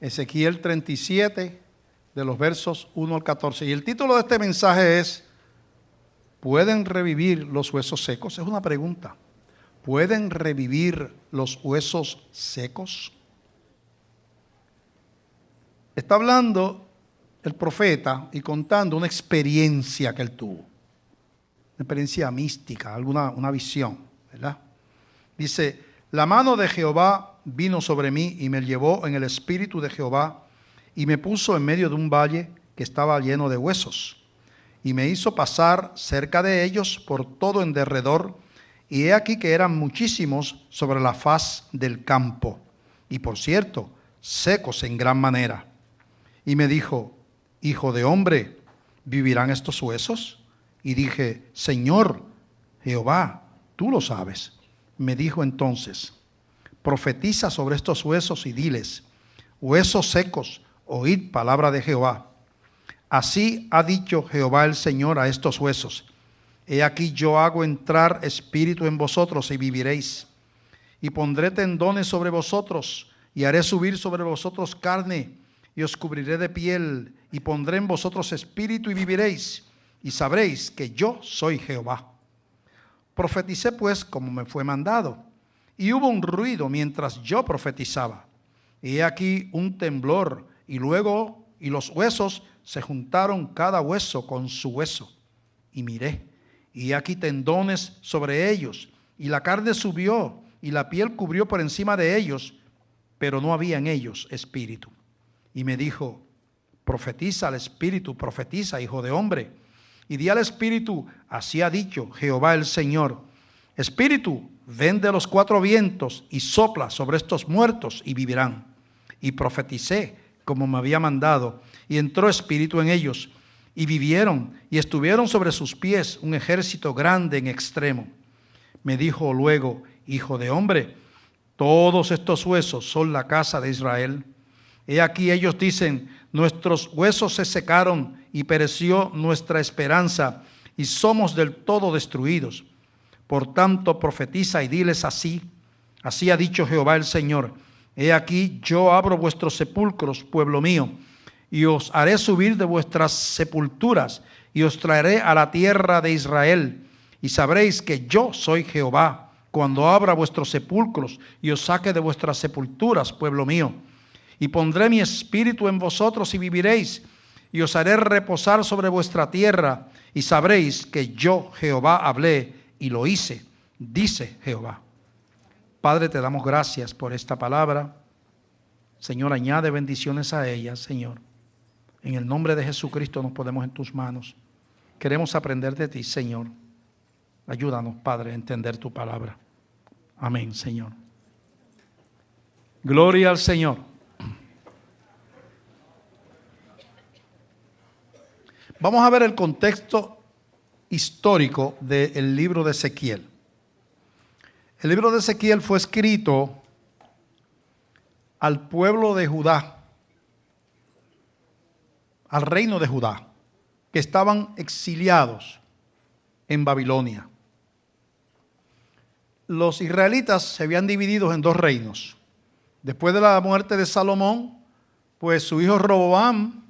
Ezequiel 37, de los versos 1 al 14. Y el título de este mensaje es: ¿pueden revivir los huesos secos? Es una pregunta. ¿Pueden revivir los huesos secos? Está hablando el profeta y contando una experiencia que él tuvo. Una experiencia mística, una visión, ¿verdad? Dice: la mano de Jehová vino sobre mí y me llevó en el espíritu de Jehová y me puso en medio de un valle que estaba lleno de huesos y me hizo pasar cerca de ellos por todo en derredor, y he aquí que eran muchísimos sobre la faz del campo, y por cierto, secos en gran manera. Y me dijo: hijo de hombre, ¿vivirán estos huesos? Y dije: Señor Jehová, tú lo sabes. Me dijo entonces: profetiza sobre estos huesos y diles: huesos secos, oíd palabra de Jehová. Así ha dicho Jehová el Señor a estos huesos: he aquí yo hago entrar espíritu en vosotros y viviréis. Y pondré tendones sobre vosotros y haré subir sobre vosotros carne y os cubriré de piel y pondré en vosotros espíritu y viviréis y sabréis que yo soy Jehová. Profeticé pues como me fue mandado, y hubo un ruido mientras yo profetizaba. Y he aquí un temblor, y luego los huesos se juntaron cada hueso con su hueso. Y miré, y he aquí tendones sobre ellos, y la carne subió, y la piel cubrió por encima de ellos, pero no había en ellos espíritu. Y me dijo: profetiza al espíritu, profetiza, hijo de hombre. Y di al espíritu: así ha dicho Jehová el Señor: espíritu, ven de los cuatro vientos y sopla sobre estos muertos y vivirán. Y profeticé como me había mandado, y entró espíritu en ellos, y vivieron, y estuvieron sobre sus pies un ejército grande en extremo. Me dijo luego: hijo de hombre, todos estos huesos son la casa de Israel. He aquí ellos dicen: nuestros huesos se secaron y pereció nuestra esperanza, y somos del todo destruidos. Por tanto, profetiza y diles así: así ha dicho Jehová el Señor: he aquí yo abro vuestros sepulcros, pueblo mío, y os haré subir de vuestras sepulturas, y os traeré a la tierra de Israel, y sabréis que yo soy Jehová, cuando abra vuestros sepulcros, y os saque de vuestras sepulturas, pueblo mío. Y pondré mi espíritu en vosotros y viviréis, y os haré reposar sobre vuestra tierra, y sabréis que yo Jehová hablé y lo hice, dice Jehová. Padre, te damos gracias por esta palabra. Señor, añade bendiciones a ella, Señor. En el nombre de Jesucristo nos ponemos en tus manos. Queremos aprender de ti, Señor. Ayúdanos, Padre, a entender tu palabra. Amén, Señor. Gloria al Señor. Vamos a ver el contexto histórico del libro de Ezequiel. El libro de Ezequiel fue escrito al pueblo de Judá, al reino de Judá, que estaban exiliados en Babilonia. Los israelitas se habían dividido en dos reinos. Después de la muerte de Salomón, pues su hijo Roboam,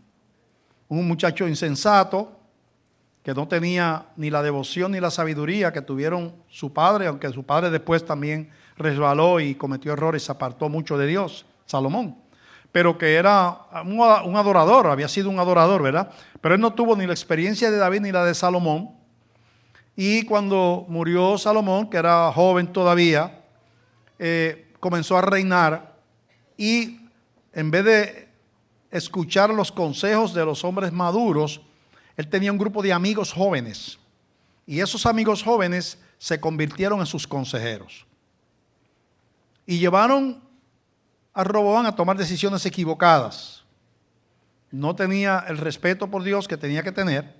un muchacho insensato, que no tenía ni la devoción ni la sabiduría que tuvieron su padre, aunque su padre después también resbaló y cometió errores y se apartó mucho de Dios, Salomón, pero que era un adorador, había sido un adorador, ¿verdad? Pero él no tuvo ni la experiencia de David ni la de Salomón. Y cuando murió Salomón, que era joven todavía, comenzó a reinar, y en vez de escuchar los consejos de los hombres maduros, él tenía un grupo de amigos jóvenes, y esos amigos jóvenes se convirtieron en sus consejeros y llevaron a Roboam a tomar decisiones equivocadas. No tenía el respeto por Dios que tenía que tener,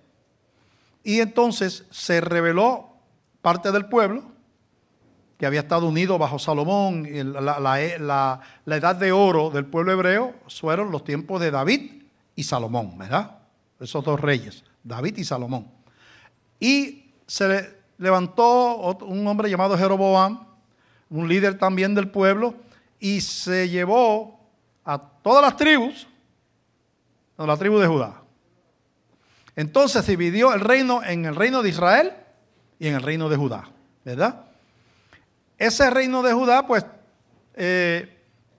y entonces se rebeló parte del pueblo que había estado unido bajo Salomón. La edad de oro del pueblo hebreo fueron los tiempos de David y Salomón, ¿verdad? Esos dos reyes, David y Salomón. Y se levantó un hombre llamado Jeroboam, un líder también del pueblo, y se llevó a todas las tribus, a la tribu de Judá. Entonces se dividió el reino en el reino de Israel y en el reino de Judá, ¿verdad? Ese reino de Judá, pues,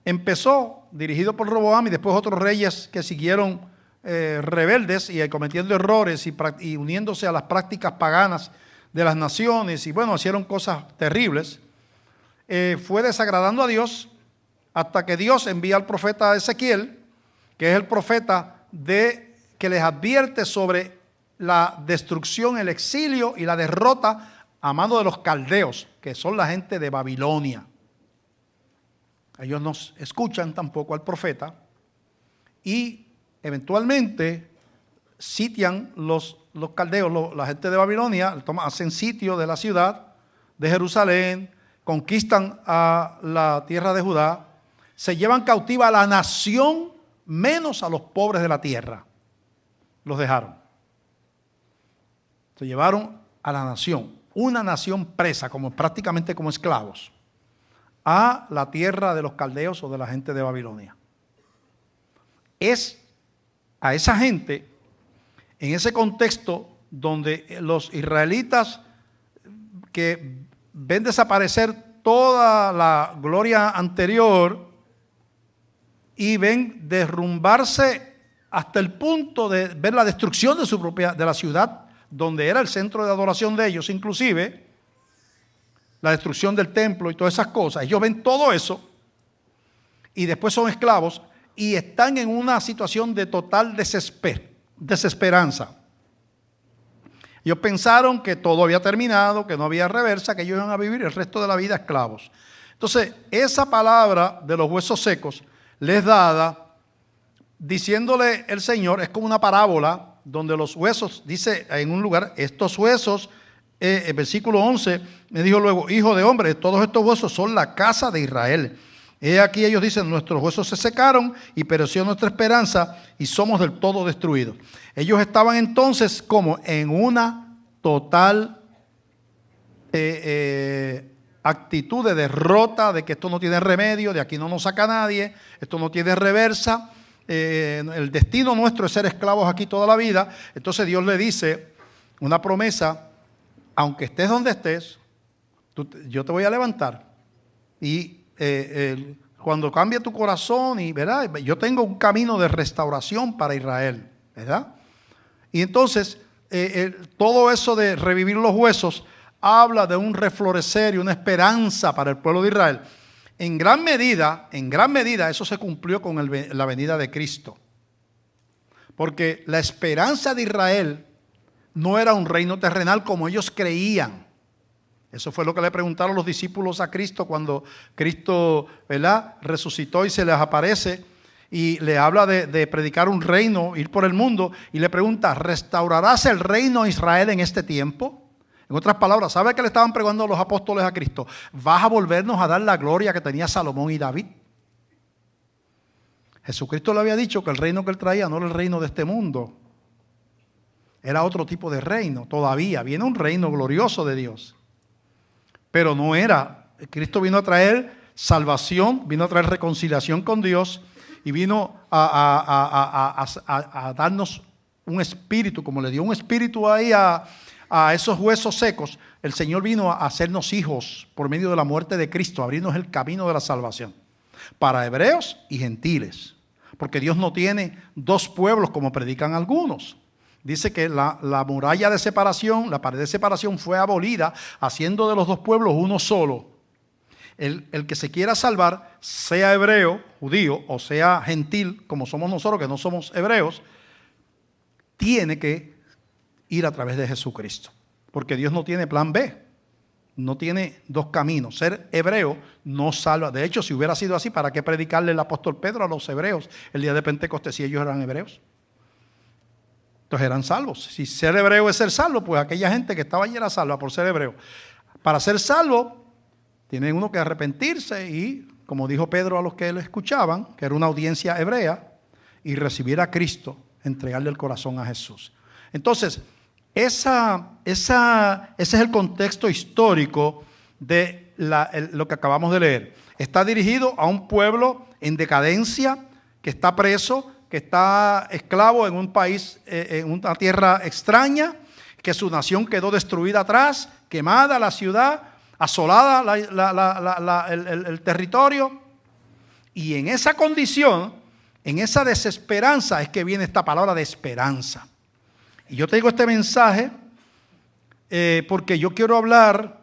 empezó dirigido por Roboam y después otros reyes que siguieron rebeldes y cometiendo errores y uniéndose a las prácticas paganas de las naciones y bueno, hicieron cosas terribles. Fue desagradando a Dios hasta que Dios envía al profeta Ezequiel, que es el profeta que les advierte sobre la destrucción, el exilio y la derrota a mano de los caldeos, que son la gente de Babilonia. Ellos no escuchan tampoco al profeta y eventualmente sitian los caldeos, la gente de Babilonia, hacen sitio de la ciudad de Jerusalén, conquistan a la tierra de Judá, se llevan cautiva a la nación menos a los pobres de la tierra. Los dejaron. Se llevaron a la nación, una nación presa, prácticamente como esclavos, a la tierra de los caldeos o de la gente de Babilonia. Es a esa gente, en ese contexto donde los israelitas que ven desaparecer toda la gloria anterior y ven derrumbarse hasta el punto de ver la destrucción de la ciudad donde era el centro de adoración de ellos, inclusive la destrucción del templo y todas esas cosas. Ellos ven todo eso y después son esclavos y están en una situación de total desesperanza. Ellos pensaron que todo había terminado, que no había reversa, que ellos iban a vivir el resto de la vida esclavos. Entonces, esa palabra de los huesos secos les dada, diciéndole el Señor, es como una parábola donde los huesos, dice en un lugar, estos huesos, el versículo 11, me dijo luego, hijo de hombre, todos estos huesos son la casa de Israel. He aquí ellos dicen, nuestros huesos se secaron y pereció nuestra esperanza y somos del todo destruidos. Ellos estaban entonces como en una total actitud de derrota, de que esto no tiene remedio, de aquí no nos saca nadie, esto no tiene reversa, el destino nuestro es ser esclavos aquí toda la vida. Entonces Dios le dice una promesa, aunque estés donde estés, yo te voy a levantar y cuando cambie tu corazón y ¿verdad? Yo tengo un camino de restauración para Israel, ¿verdad? Y entonces todo eso de revivir los huesos habla de un reflorecer y una esperanza para el pueblo de Israel. En gran medida eso se cumplió con la venida de Cristo. Porque la esperanza de Israel no era un reino terrenal como ellos creían. Eso fue lo que le preguntaron los discípulos a Cristo cuando Cristo, ¿verdad?, resucitó y se les aparece y le habla de predicar un reino, ir por el mundo, y le pregunta, ¿restaurarás el reino a Israel en este tiempo? En otras palabras, ¿sabe qué le estaban preguntando los apóstoles a Cristo? ¿Vas a volvernos a dar la gloria que tenía Salomón y David? Jesucristo le había dicho que el reino que él traía no era el reino de este mundo. Era otro tipo de reino. Todavía viene un reino glorioso de Dios. Pero no era. Cristo vino a traer salvación, vino a traer reconciliación con Dios y vino a darnos un espíritu, como le dio un espíritu ahí a esos huesos secos. El Señor vino a hacernos hijos por medio de la muerte de Cristo, a abrirnos el camino de la salvación para hebreos y gentiles, porque Dios no tiene dos pueblos como predican algunos. Dice que la muralla de separación, la pared de separación fue abolida, haciendo de los dos pueblos uno solo. El que se quiera salvar, sea hebreo, judío, o sea gentil, como somos nosotros que no somos hebreos, tiene que ir a través de Jesucristo. Porque Dios no tiene plan B, no tiene dos caminos. Ser hebreo no salva. De hecho, si hubiera sido así, ¿para qué predicarle el apóstol Pedro a los hebreos el día de Pentecostés si ellos eran hebreos? Entonces eran salvos. Si ser hebreo es ser salvo, pues aquella gente que estaba allí era salva por ser hebreo. Para ser salvo, tiene uno que arrepentirse y, como dijo Pedro a los que lo escuchaban, que era una audiencia hebrea, y recibir a Cristo, entregarle el corazón a Jesús. Entonces, ese es el contexto histórico de lo que acabamos de leer. Está dirigido a un pueblo en decadencia, que está preso, que está esclavo en un país, en una tierra extraña, que su nación quedó destruida atrás, quemada la ciudad, asolada el territorio. Y en esa condición, en esa desesperanza, es que viene esta palabra de esperanza. Y yo te digo este mensaje porque yo quiero hablar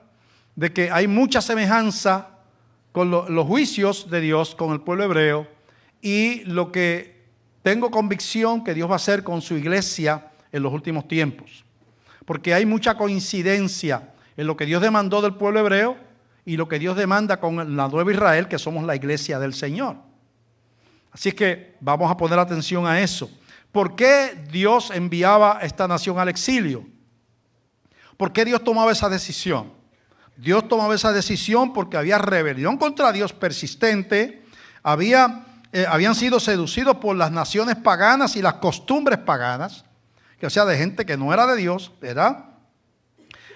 de que hay mucha semejanza con los juicios de Dios con el pueblo hebreo y lo que tengo convicción que Dios va a hacer con su iglesia en los últimos tiempos. Porque hay mucha coincidencia en lo que Dios demandó del pueblo hebreo y lo que Dios demanda con la nueva Israel, que somos la iglesia del Señor. Así que vamos a poner atención a eso. ¿Por qué Dios enviaba a esta nación al exilio? ¿Por qué Dios tomaba esa decisión? Dios tomaba esa decisión porque había rebelión contra Dios persistente, habían sido seducidos por las naciones paganas y las costumbres paganas, o sea, de gente que no era de Dios, ¿verdad?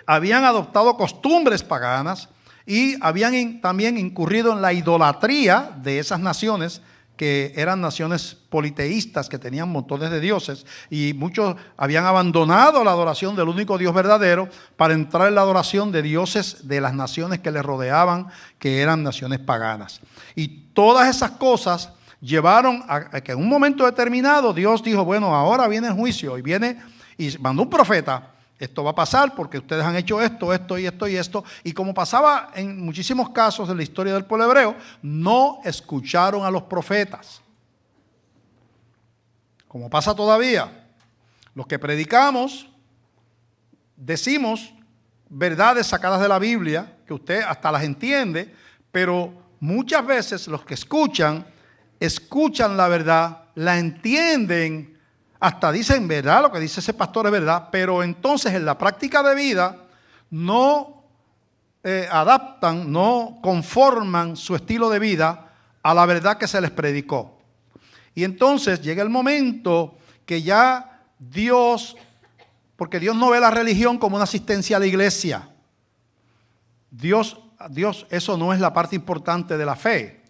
Habían adoptado costumbres paganas y habían también incurrido en la idolatría de esas naciones que eran naciones politeístas, que tenían montones de dioses, y muchos habían abandonado la adoración del único Dios verdadero para entrar en la adoración de dioses de las naciones que les rodeaban, que eran naciones paganas. Y todas esas cosas llevaron a que en un momento determinado Dios dijo, bueno, ahora viene el juicio, y mandó un profeta. Esto va a pasar porque ustedes han hecho esto, esto y esto y esto. Y como pasaba en muchísimos casos de la historia del pueblo hebreo, no escucharon a los profetas. Como pasa todavía. Los que predicamos, decimos verdades sacadas de la Biblia, que usted hasta las entiende, pero muchas veces los que escuchan la verdad, la entienden, hasta dicen, verdad, lo que dice ese pastor es verdad, pero entonces en la práctica de vida no adaptan, no conforman su estilo de vida a la verdad que se les predicó. Y entonces llega el momento que ya Dios, porque Dios no ve la religión como una asistencia a la iglesia. Dios, eso no es la parte importante de la fe.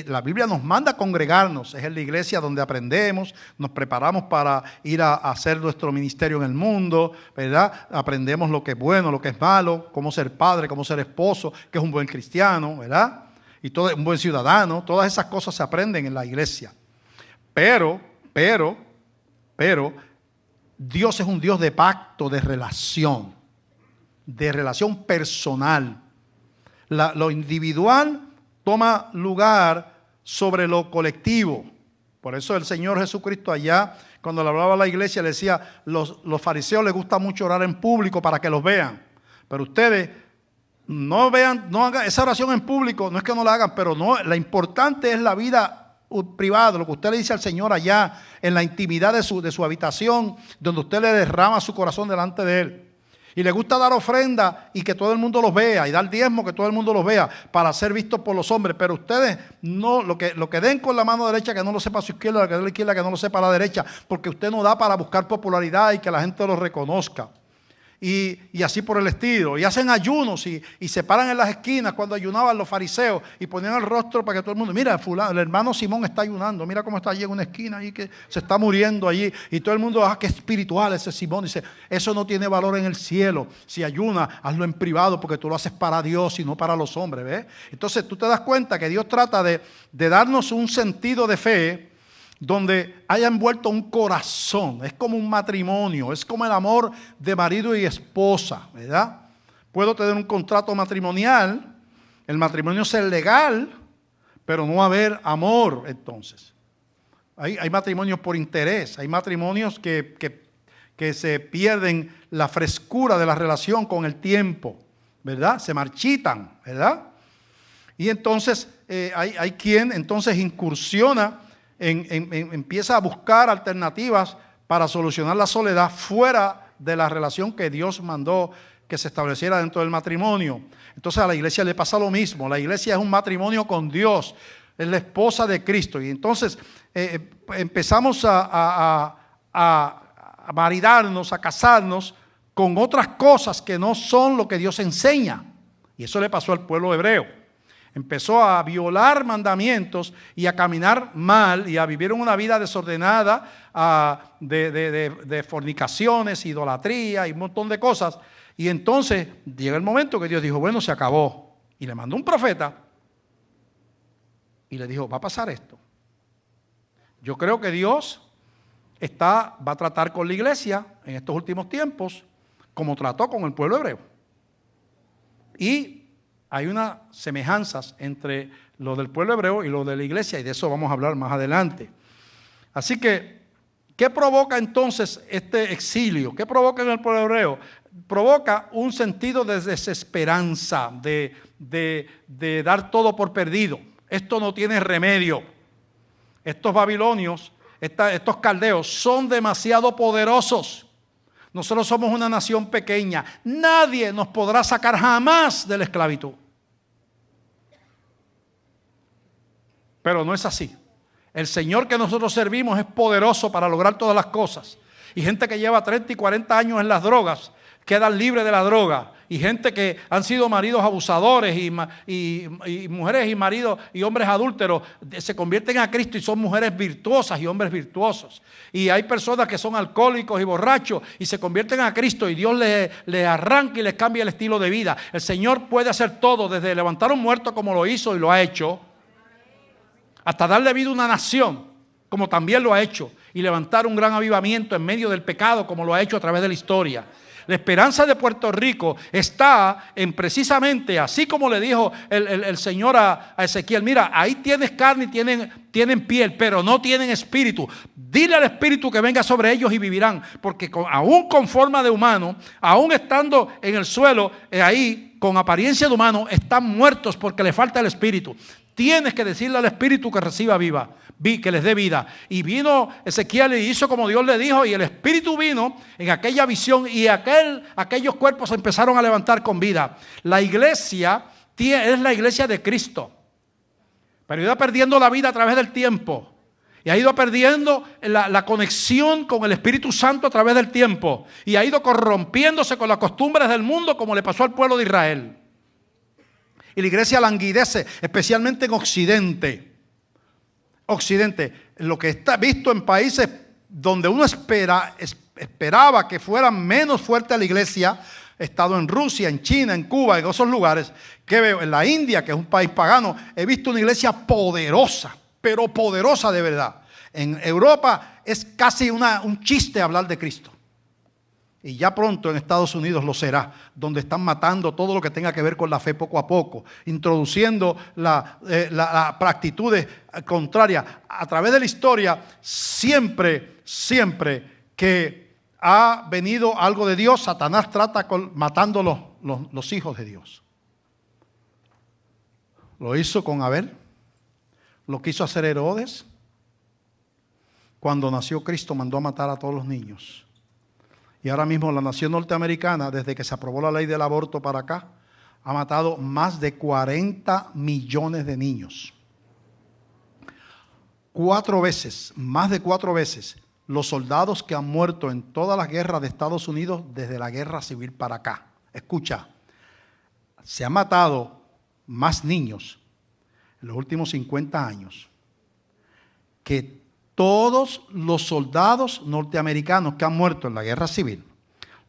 La Biblia nos manda a congregarnos, es en la iglesia donde aprendemos, nos preparamos para ir a hacer nuestro ministerio en el mundo, ¿verdad? Aprendemos lo que es bueno, lo que es malo, cómo ser padre, cómo ser esposo, que es un buen cristiano, ¿verdad? Y todo, un buen ciudadano, todas esas cosas se aprenden en la iglesia. Pero, Dios es un Dios de pacto, de relación personal. Lo individual toma lugar sobre lo colectivo. Por eso el Señor Jesucristo allá, cuando le hablaba a la iglesia, le decía, los fariseos les gusta mucho orar en público para que los vean. Pero ustedes no hagan esa oración en público, no es que no la hagan, pero no, la importante es la vida privada, lo que usted le dice al Señor allá, en la intimidad de su habitación, donde usted le derrama su corazón delante de Él. Y le gusta dar ofrenda y que todo el mundo los vea, y dar diezmo que todo el mundo los vea, para ser vistos por los hombres. Pero ustedes no, lo que den con la mano derecha, que no lo sepa a su izquierda, lo que den a la izquierda, que no lo sepa a la derecha, porque usted no da para buscar popularidad y que la gente lo reconozca. Y así por el estilo. Y hacen ayunos y se paran en las esquinas cuando ayunaban los fariseos y ponían el rostro para que todo el mundo, mira, fulano, el hermano Simón está ayunando, mira cómo está allí en una esquina ahí que se está muriendo allí. Y todo el mundo, qué espiritual ese Simón. Dice, eso no tiene valor en el cielo. Si ayuna, hazlo en privado porque tú lo haces para Dios y no para los hombres, ¿ves? Entonces tú te das cuenta que Dios trata de darnos un sentido de fe donde haya envuelto un corazón. Es como un matrimonio, es como el amor de marido y esposa, ¿verdad? Puedo tener un contrato matrimonial, el matrimonio ser legal, pero no haber amor entonces. Hay matrimonios por interés, hay matrimonios que se pierden la frescura de la relación con el tiempo, ¿verdad? Se marchitan, ¿verdad? Y entonces hay quien entonces incursiona empieza a buscar alternativas para solucionar la soledad fuera de la relación que Dios mandó que se estableciera dentro del matrimonio. Entonces a la iglesia le pasa lo mismo. La iglesia es un matrimonio con Dios, es la esposa de Cristo. Y entonces empezamos a maridarnos, a casarnos con otras cosas que no son lo que Dios enseña. Y eso le pasó al pueblo hebreo. Empezó a violar mandamientos y a caminar mal y a vivir una vida desordenada, de fornicaciones, idolatría y un montón de cosas. Y entonces llega el momento que Dios dijo, bueno, se acabó. Y le mandó un profeta y le dijo, va a pasar esto. Yo creo que Dios va a tratar con la iglesia en estos últimos tiempos como trató con el pueblo hebreo. Y hay unas semejanzas entre lo del pueblo hebreo y lo de la iglesia, y de eso vamos a hablar más adelante. Así que, ¿qué provoca entonces este exilio? ¿Qué provoca en el pueblo hebreo? Provoca un sentido de desesperanza, de dar todo por perdido. Esto no tiene remedio. Estos babilonios, estos caldeos son demasiado poderosos. Nosotros somos una nación pequeña. Nadie nos podrá sacar jamás de la esclavitud. Pero no es así. El Señor que nosotros servimos es poderoso para lograr todas las cosas. Y gente que lleva 30 y 40 años en las drogas quedan libres de la droga. Y gente que han sido maridos abusadores y mujeres y maridos y hombres adúlteros se convierten a Cristo y son mujeres virtuosas y hombres virtuosos. Y hay personas que son alcohólicos y borrachos y se convierten a Cristo y Dios les arranca y les cambia el estilo de vida. El Señor puede hacer todo, desde levantar a un muerto como lo hizo y lo ha hecho, hasta darle vida a una nación como también lo ha hecho, y levantar un gran avivamiento en medio del pecado como lo ha hecho a través de la historia. La esperanza de Puerto Rico está en precisamente, así como le dijo el Señor a Ezequiel, mira, ahí tienes carne y tienen piel, pero no tienen espíritu. Dile al espíritu que venga sobre ellos y vivirán, porque aún con forma de humano, aún estando en el suelo, ahí con apariencia de humano, están muertos porque le falta el espíritu. Tienes que decirle al espíritu que reciba que les dé vida. Y vino Ezequiel y hizo como Dios le dijo, y el espíritu vino en aquella visión y aquellos cuerpos se empezaron a levantar con vida. La iglesia es la iglesia de Cristo, pero ha ido perdiendo la vida a través del tiempo y ha ido perdiendo la conexión con el Espíritu Santo a través del tiempo y ha ido corrompiéndose con las costumbres del mundo, como le pasó al pueblo de Israel. Y la iglesia languidece, especialmente en Occidente. Lo que está visto en países donde uno esperaba que fuera menos fuerte la iglesia. He estado en Rusia, en China, en Cuba, en esos lugares. Que veo en la India, que es un país pagano, he visto una iglesia poderosa, pero poderosa de verdad. En Europa es casi un chiste hablar de Cristo. Y ya pronto en Estados Unidos lo será, donde están matando todo lo que tenga que ver con la fe poco a poco, introduciendo las actitudes contrarias. A través de la historia, siempre que ha venido algo de Dios, Satanás trata matando los hijos de Dios. Lo hizo con Abel, lo quiso hacer Herodes. Cuando nació Cristo mandó a matar a todos los niños. Y ahora mismo la nación norteamericana, desde que se aprobó la ley del aborto para acá, ha matado más de 40 millones de niños. Más de 4 veces, los soldados que han muerto en todas las guerras de Estados Unidos desde la guerra civil para acá. Escucha, se han matado más niños en los últimos 50 años que todos los soldados norteamericanos que han muerto en la guerra civil,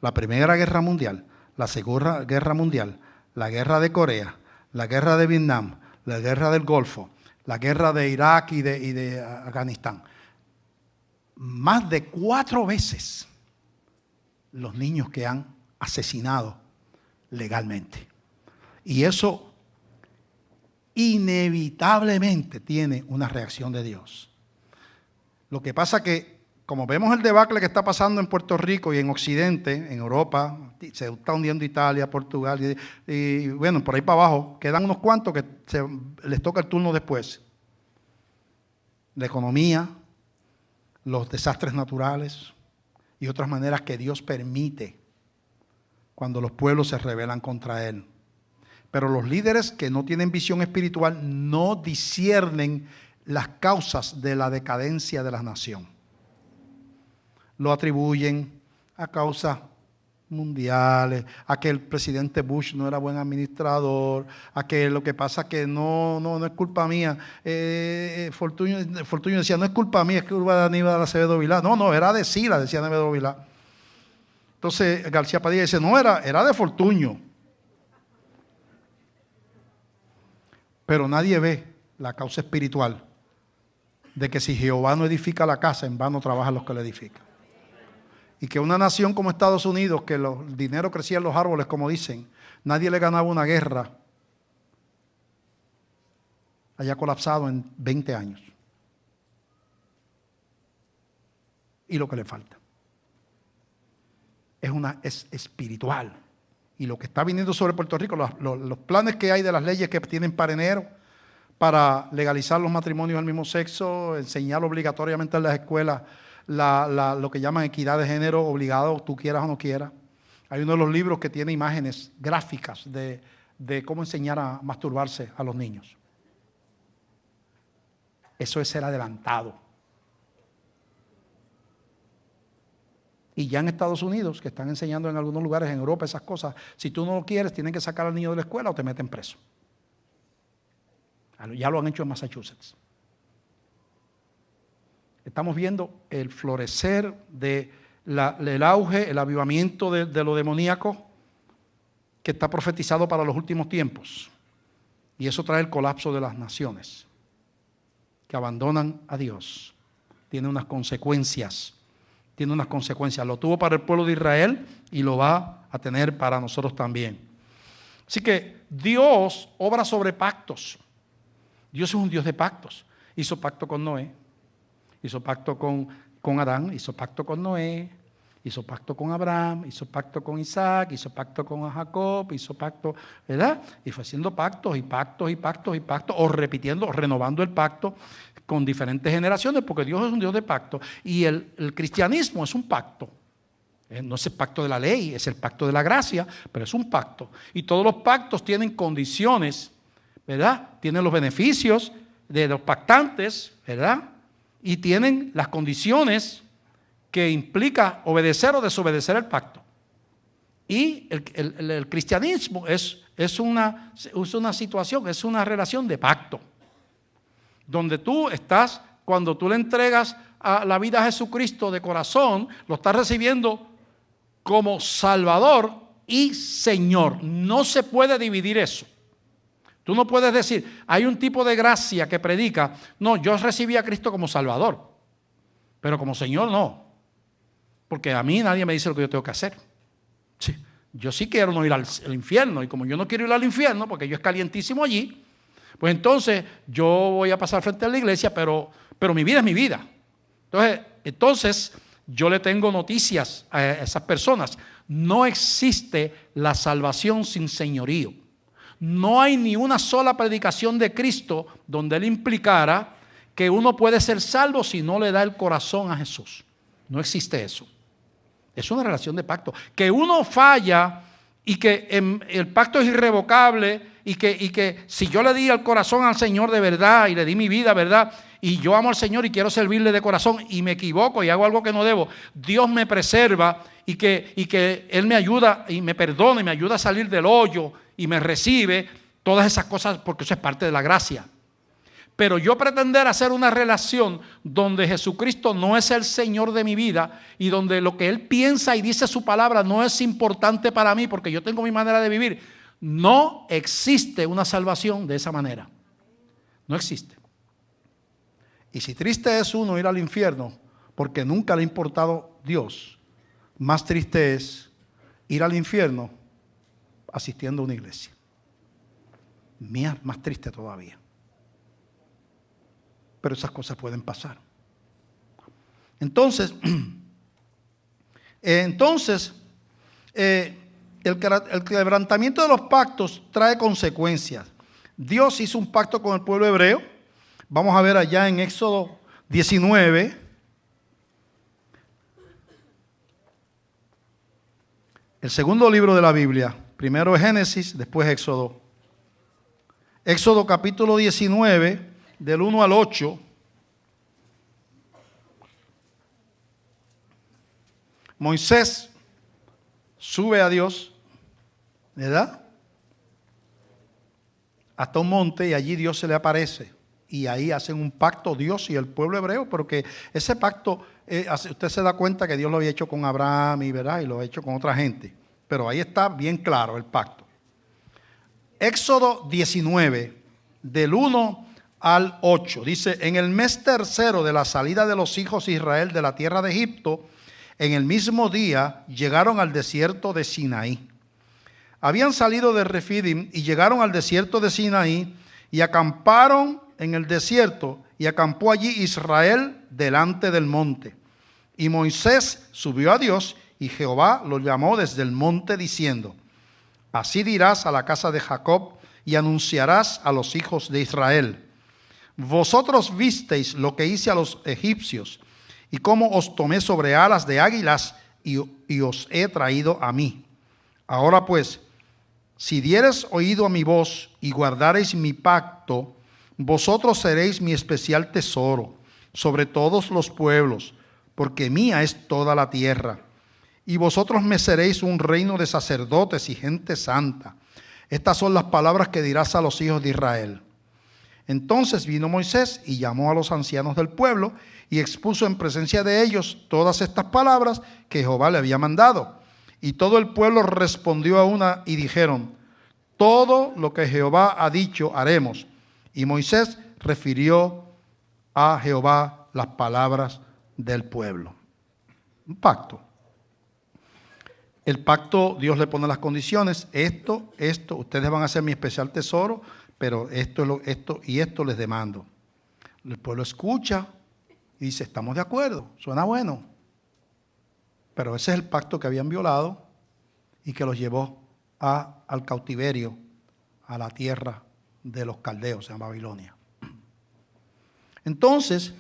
la Primera Guerra Mundial, la Segunda Guerra Mundial, la Guerra de Corea, la Guerra de Vietnam, la Guerra del Golfo, la Guerra de Irak y de Afganistán. Más de 4 veces los niños que han asesinado legalmente. Y eso inevitablemente tiene una reacción de Dios. Lo que pasa que, como vemos el debacle que está pasando en Puerto Rico y en Occidente, en Europa, se está hundiendo Italia, Portugal, y bueno, por ahí para abajo, quedan unos cuantos que les toca el turno después. La economía, los desastres naturales y otras maneras que Dios permite cuando los pueblos se rebelan contra Él. Pero los líderes que no tienen visión espiritual no disciernen las causas de la decadencia de la nación. Lo atribuyen a causa mundiales, a que el presidente Bush no era buen administrador, a que lo que pasa que no es culpa mía. Fortuño decía, no es culpa mía, es culpa de Aníbal Acevedo Vilá. No, era de Sila, decía Acevedo Vilá. Entonces García Padilla dice, no, era de Fortuño. Pero nadie ve la causa espiritual de que si Jehová no edifica la casa, en vano trabajan los que la edifican. Y que una nación como Estados Unidos, que el dinero crecía en los árboles, como dicen, nadie le ganaba una guerra, haya colapsado en 20 años. Y lo que le falta es espiritual. Y lo que está viniendo sobre Puerto Rico, los planes que hay de las leyes que tienen para enero, para legalizar los matrimonios del mismo sexo, enseñar obligatoriamente en las escuelas lo que llaman equidad de género, obligado, tú quieras o no quieras. Hay uno de los libros que tiene imágenes gráficas de cómo enseñar a masturbarse a los niños. Eso es ser adelantado. Y ya en Estados Unidos, que están enseñando en algunos lugares en Europa esas cosas, si tú no lo quieres, tienen que sacar al niño de la escuela o te meten preso. Ya lo han hecho en Massachusetts. Estamos viendo el florecer del auge, el avivamiento de lo demoníaco que está profetizado para los últimos tiempos. Y eso trae el colapso de las naciones que abandonan a Dios. Tiene unas consecuencias. Lo tuvo para el pueblo de Israel y lo va a tener para nosotros también. Así que Dios obra sobre pactos. Dios es un Dios de pactos. Hizo pacto con Noé, hizo pacto con Adán, hizo pacto con Noé, hizo pacto con Abraham, hizo pacto con Isaac, hizo pacto con Jacob, hizo pacto, ¿verdad? Y fue haciendo pactos y pactos y pactos y pactos, o repitiendo, o renovando el pacto con diferentes generaciones, porque Dios es un Dios de pacto. Y el cristianismo es un pacto. No es el pacto de la ley, es el pacto de la gracia, pero es un pacto. Y todos los pactos tienen condiciones, ¿verdad? Tienen los beneficios de los pactantes, ¿verdad? Y tienen las condiciones que implica obedecer o desobedecer el pacto. Y el cristianismo es una situación, es una relación de pacto, donde tú estás, cuando tú le entregas la vida a Jesucristo de corazón, lo estás recibiendo como Salvador y Señor. No se puede dividir eso. Tú no puedes decir, hay un tipo de gracia que predica, no, yo recibí a Cristo como Salvador, pero como Señor no, porque a mí nadie me dice lo que yo tengo que hacer. Sí, yo sí quiero no ir al infierno, y como yo no quiero ir al infierno, porque yo es calientísimo allí, pues entonces yo voy a pasar frente a la iglesia, pero mi vida es mi vida. Entonces yo le tengo noticias a esas personas. No existe la salvación sin señorío. No hay ni una sola predicación de Cristo donde Él implicara que uno puede ser salvo si no le da el corazón a Jesús. No existe eso. Es una relación de pacto. Que uno falla y que el pacto es irrevocable y que si yo le di el corazón al Señor de verdad y le di mi vida, ¿verdad? Y yo amo al Señor y quiero servirle de corazón y me equivoco y hago algo que no debo, Dios me preserva y que Él me ayuda y me perdona y me ayuda a salir del hoyo y me recibe, todas esas cosas, porque eso es parte de la gracia. Pero yo pretender hacer una relación donde Jesucristo no es el Señor de mi vida y donde lo que Él piensa y dice su palabra no es importante para mí porque yo tengo mi manera de vivir, no existe una salvación de esa manera. No existe. Y si triste es uno ir al infierno porque nunca le ha importado Dios, más triste es ir al infierno asistiendo a una iglesia. Más triste todavía. Pero esas cosas pueden pasar. Entonces, el quebrantamiento de los pactos trae consecuencias. Dios hizo un pacto con el pueblo hebreo. Vamos a ver allá en Éxodo 19. El segundo libro de la Biblia. Primero es Génesis, después Éxodo. Éxodo capítulo 19, del 1 al 8. Moisés sube a Dios, ¿verdad? Hasta un monte y allí Dios se le aparece. Y ahí hacen un pacto Dios y el pueblo hebreo, porque ese pacto, usted se da cuenta que Dios lo había hecho con Abraham y, ¿verdad? Y lo ha hecho con otra gente. Pero ahí está bien claro el pacto. Éxodo 19, del 1 al 8, dice: en el mes tercero de la salida de los hijos de Israel de la tierra de Egipto, en el mismo día llegaron al desierto de Sinaí. Habían salido de Refidim y llegaron al desierto de Sinaí y acamparon en el desierto, y acampó allí Israel delante del monte. Y Moisés subió a Dios, y Jehová lo llamó desde el monte diciendo: así dirás a la casa de Jacob y anunciarás a los hijos de Israel: vosotros visteis lo que hice a los egipcios, y cómo os tomé sobre alas de águilas y os he traído a mí. Ahora pues, si diereis oído a mi voz y guardareis mi pacto, vosotros seréis mi especial tesoro sobre todos los pueblos, porque mía es toda la tierra. Y vosotros me seréis un reino de sacerdotes y gente santa. Estas son las palabras que dirás a los hijos de Israel. Entonces vino Moisés y llamó a los ancianos del pueblo y expuso en presencia de ellos todas estas palabras que Jehová le había mandado. Y todo el pueblo respondió a una y dijeron: todo lo que Jehová ha dicho haremos. Y Moisés refirió a Jehová las palabras del pueblo. Un pacto. El pacto, Dios le pone las condiciones: esto, ustedes van a ser mi especial tesoro, pero esto les demando. El pueblo escucha y dice: estamos de acuerdo, suena bueno. Pero ese es el pacto que habían violado y que los llevó al cautiverio, a la tierra de los caldeos en Babilonia. Entonces,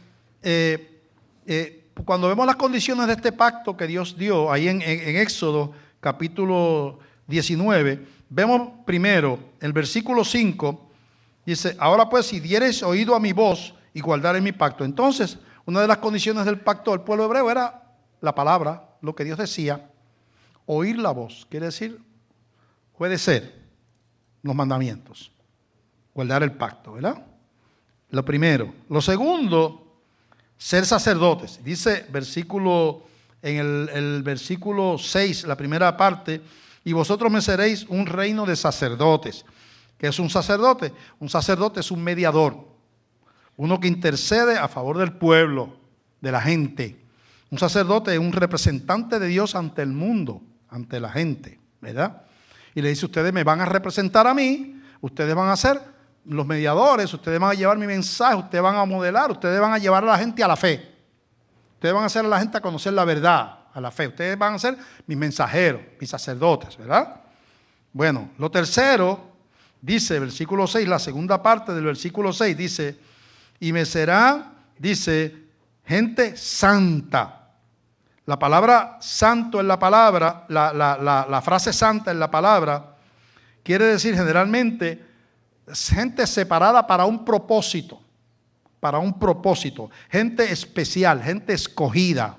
cuando vemos las condiciones de este pacto que Dios dio ahí en Éxodo capítulo 19, vemos primero el versículo 5, dice: ahora pues, si diereis oído a mi voz y guardareis mi pacto. Entonces, una de las condiciones del pacto del pueblo hebreo era la palabra, lo que Dios decía. Oír la voz, quiere decir obedecer los mandamientos, guardar el pacto, ¿verdad? Lo primero. Lo segundo, ser sacerdotes. Dice en el versículo 6, la primera parte: y vosotros me seréis un reino de sacerdotes. ¿Qué es un sacerdote? Un sacerdote es un mediador, uno que intercede a favor del pueblo, de la gente. Un sacerdote es un representante de Dios ante el mundo, ante la gente, ¿verdad? Y le dice: ustedes me van a representar a mí, ustedes van a ser los mediadores, ustedes van a llevar mi mensaje, ustedes van a modelar, ustedes van a llevar a la gente a la fe. Ustedes van a hacer a la gente a conocer la verdad, a la fe. Ustedes van a ser mis mensajeros, mis sacerdotes, ¿verdad? Bueno, lo tercero, dice versículo 6, la segunda parte del versículo 6, dice: y me será, dice, gente santa. La palabra santo en la palabra, la frase santa en la palabra, quiere decir generalmente gente separada para un propósito, gente especial, gente escogida.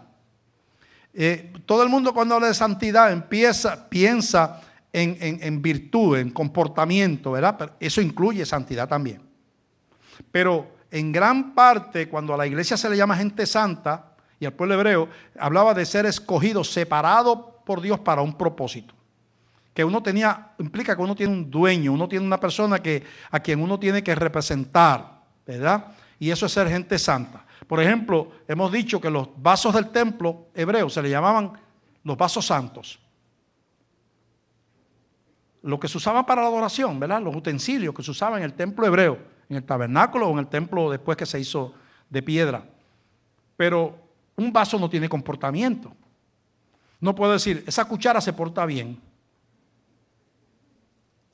Todo el mundo cuando habla de santidad piensa en virtud, en comportamiento, ¿verdad? Pero eso incluye santidad también. Pero en gran parte, cuando a la iglesia se le llama gente santa, y al pueblo hebreo, hablaba de ser escogido, separado por Dios para un propósito. Que implica que uno tiene un dueño, uno tiene una persona a quien uno tiene que representar, ¿verdad? Y eso es ser gente santa. Por ejemplo, hemos dicho que los vasos del templo hebreo se le llamaban los vasos santos. Lo que se usaba para la adoración, ¿verdad? Los utensilios que se usaban en el templo hebreo, en el tabernáculo o en el templo después que se hizo de piedra. Pero un vaso no tiene comportamiento. No puedo decir: esa cuchara se porta bien,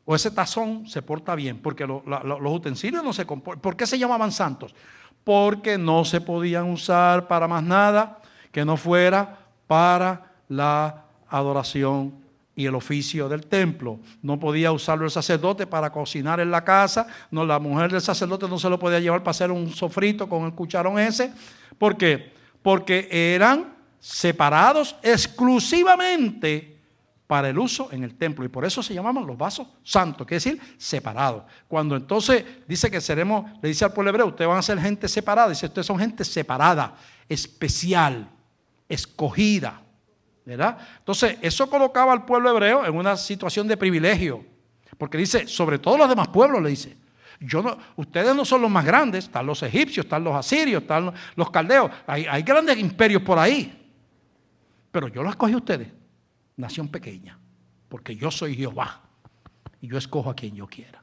o ese tazón se porta bien, porque los utensilios no se comportan. ¿Por qué se llamaban santos? Porque no se podían usar para más nada que no fuera para la adoración y el oficio del templo. No podía usarlo el sacerdote para cocinar en la casa. No, la mujer del sacerdote no se lo podía llevar para hacer un sofrito con el cucharón ese. ¿Por qué? Porque eran separados exclusivamente para el uso en el templo. Y por eso se llaman los vasos santos, quiere decir separados. Cuando entonces dice que seremos, le dice al pueblo hebreo, ustedes van a ser gente separada. Dice, ustedes son gente separada, especial, escogida, ¿verdad? Entonces, eso colocaba al pueblo hebreo en una situación de privilegio. Porque dice, sobre todos los demás pueblos, le dice, ustedes no son los más grandes, están los egipcios, están los asirios, están los caldeos, hay grandes imperios por ahí. Pero yo los escogí a ustedes. Nación pequeña, porque yo soy Jehová y yo escojo a quien yo quiera.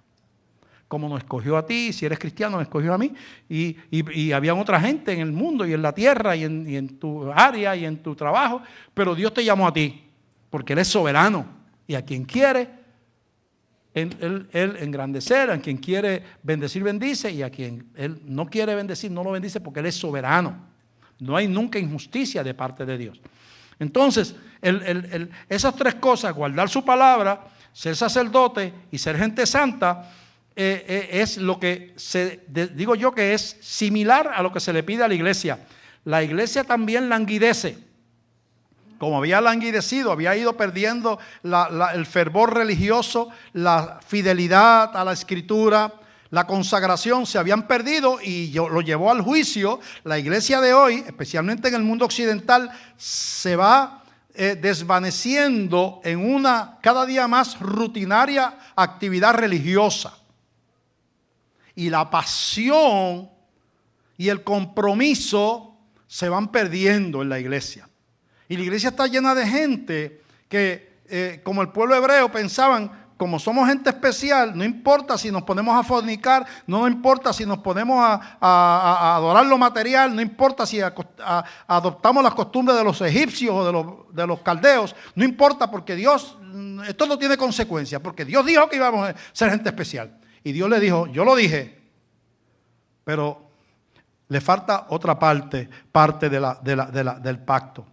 Como nos escogió a ti, si eres cristiano, me escogió a mí, y había otra gente en el mundo y en la tierra y en tu área y en tu trabajo, pero Dios te llamó a ti, porque Él es soberano y a quien quiere Él engrandecer, a quien quiere bendecir, bendice, y a quien Él no quiere bendecir, no lo bendice, porque Él es soberano. No hay nunca injusticia de parte de Dios. Entonces, esas tres cosas, guardar su palabra, ser sacerdote y ser gente santa, es lo que digo yo que es similar a lo que se le pide a la iglesia. La iglesia también languidece. Como había languidecido, había ido perdiendo el fervor religioso, la fidelidad a la escritura, la consagración, se habían perdido y lo llevó al juicio. La iglesia de hoy, especialmente en el mundo occidental, se va desvaneciendo en una cada día más rutinaria actividad religiosa. Y la pasión y el compromiso se van perdiendo en la iglesia. Y la iglesia está llena de gente que, como el pueblo hebreo, pensaban, como somos gente especial, no importa si nos ponemos a fornicar, no importa si nos ponemos a adorar lo material, no importa si adoptamos las costumbres de los egipcios o de los caldeos, no importa, porque Dios, esto no tiene consecuencias, porque Dios dijo que íbamos a ser gente especial. Y Dios le dijo, yo lo dije, pero le falta otra parte del pacto.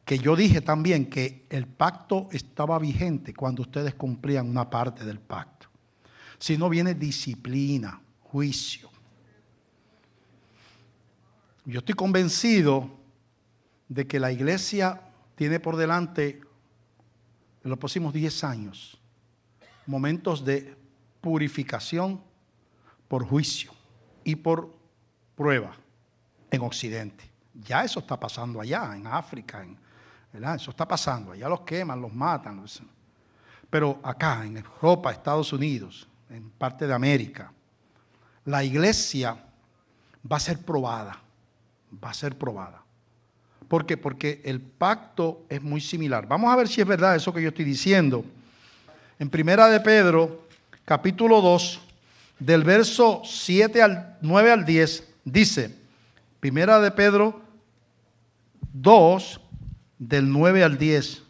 Que yo dije también que el pacto estaba vigente cuando ustedes cumplían una parte del pacto. Si no, viene disciplina, juicio. Yo estoy convencido de que la iglesia tiene por delante, en los próximos 10 años, momentos de purificación por juicio y por prueba en Occidente. Ya eso está pasando allá, en África, ¿verdad? Eso está pasando, allá los queman, los matan. Pero acá, en Europa, Estados Unidos, en parte de América, la iglesia va a ser probada. Va a ser probada. ¿Por qué? Porque el pacto es muy similar. Vamos a ver si es verdad eso que yo estoy diciendo. En Primera de Pedro, capítulo 2, del verso 9 al 10, dice, Primera de Pedro 2, del 9 al 10,